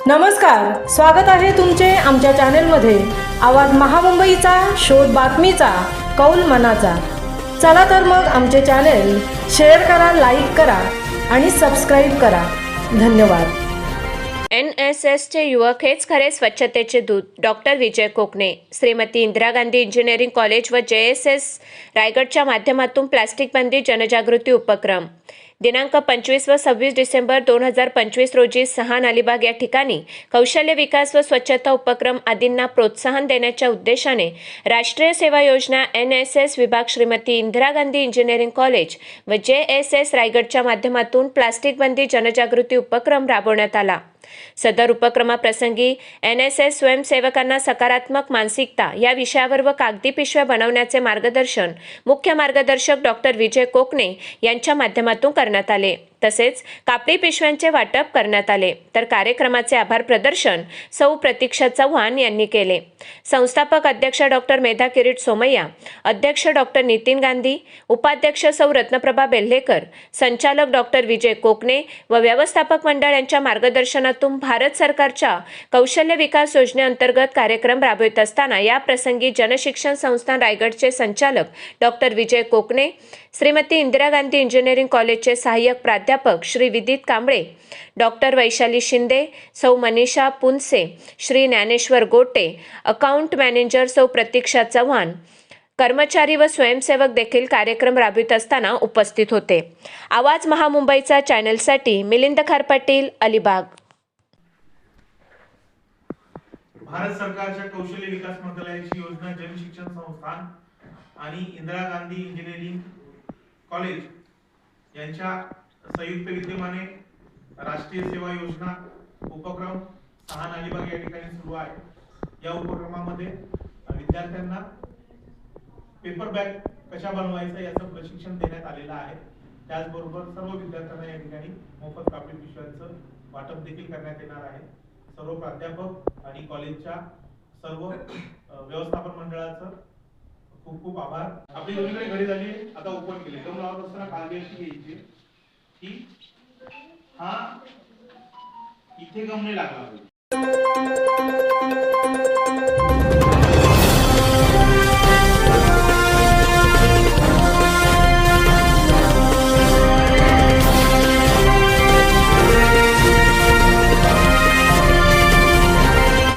नमस्कार, स्वागत आहे तुमचे आमच्या चॅनेलमध्ये। आवाज महामुंबईचा, शोध बातमीचा, कौल मनाचा। चला तर मग आमचे चॅनेल शेअर करा, लाईक करा आणि सबस्क्राईब करा। धन्यवाद। NSSचे युवक हेच खरे स्वच्छतेचे दूत। डॉक्टर विजय कोकणे। श्रीमती इंदिरा गांधी इंजिनिअरिंग कॉलेज व JSS रायगडच्या माध्यमातून प्लास्टिक बंदी जनजागृती उपक्रम। दिनांक 25 व 26 डिसेंबर 2025 रोजी सहान अलिबाग या ठिकाणी कौशल्य विकास व स्वच्छता उपक्रम आदींना प्रोत्साहन देण्याच्या उद्देशाने राष्ट्रीय सेवा योजना NSS विभाग श्रीमती इंदिरा गांधी इंजिनिअरिंग कॉलेज व JSS रायगडच्या माध्यमातून प्लास्टिक बंदी जनजागृती उपक्रम राबवण्यात आला। सदर उपक्रमाप्रसंगी NSS स्वयंसेवकांना सकारात्मक मानसिकता या विषयावर व कागदी पिशव्या बनवण्याचे मार्गदर्शन मुख्य मार्गदर्शक डॉक्टर विजय कोकणे यांच्या माध्यमातून करण्यात आले। तसेच कापडी पिशव्यांचे वाटप करण्यात आले। तर कार्यक्रमाचे आभार प्रदर्शन सौ प्रतीक्षा चव्हाण यांनी केले। संस्थापक अध्यक्ष डॉक्टर मेधा किरीट सोमय्या, अध्यक्ष डॉक्टर नितीन गांधी, उपाध्यक्ष सौ रत्नप्रभा बेल्हेकर, संचालक डॉक्टर विजय कोकणे व व्यवस्थापक मंडळ यांच्या मार्गदर्शनातून भारत सरकारच्या कौशल्य विकास योजनेअंतर्गत कार्यक्रम राबवित असताना या प्रसंगी जनशिक्षण संस्थान रायगडचे संचालक डॉक्टर विजय कोकणे, श्रीमती इंदिरा गांधी इंजिनिअरिंग कॉलेजचे सहाय्यक प्राध्यापक श्री विदित कांबळे, डॉक्टर वैशाली शिंदे, सौ मनीषा पुनसे, श्री ज्ञानेश्वर गोटे, अकाउंट मॅनेजर सौ प्रतीक्षा चव्हाण, कर्मचारी व स्वयंसेवक देखील कार्यक्रम राबवित असताना उपस्थित होते। आवाज महामुंबईचा चॅनलसाठी मिलिंद खारपाटील, अलिबाग। भारत सरकारच्या कौशल्य विकास मंत्रालयाची योजना जनशिक्षण संस्थान आणि इंदिरा गांधी इंजिनिअरिंग कॉलेज यांच्या संयुक्त विद्यमाने राष्ट्रीय सेवा योजना उपक्रम सहान अलिबाग या ठिकाणी सुरू आहे। या उपक्रमामध्ये विद्यार्थ्यांना पेपर बॅग कशा बनवायचा याचं प्रशिक्षण देण्यात आलेलं आहे। त्याचबरोबर सर्व विद्यार्थ्यांना या ठिकाणी मोफत कापडी पिशव्यांचं वाटप देखील करण्यात येणार आहे। सर्व प्राध्यापक आणि कॉलेजच्या सर्व व्यवस्थापन मंडळाचं खूप खूप आभार। आपली दोन्हीकडे घडी झाली, आता ओपन केले तर लावत असताना काळजी अशी घ्यायची की हा इथे गम नाही लागला पाहिजे।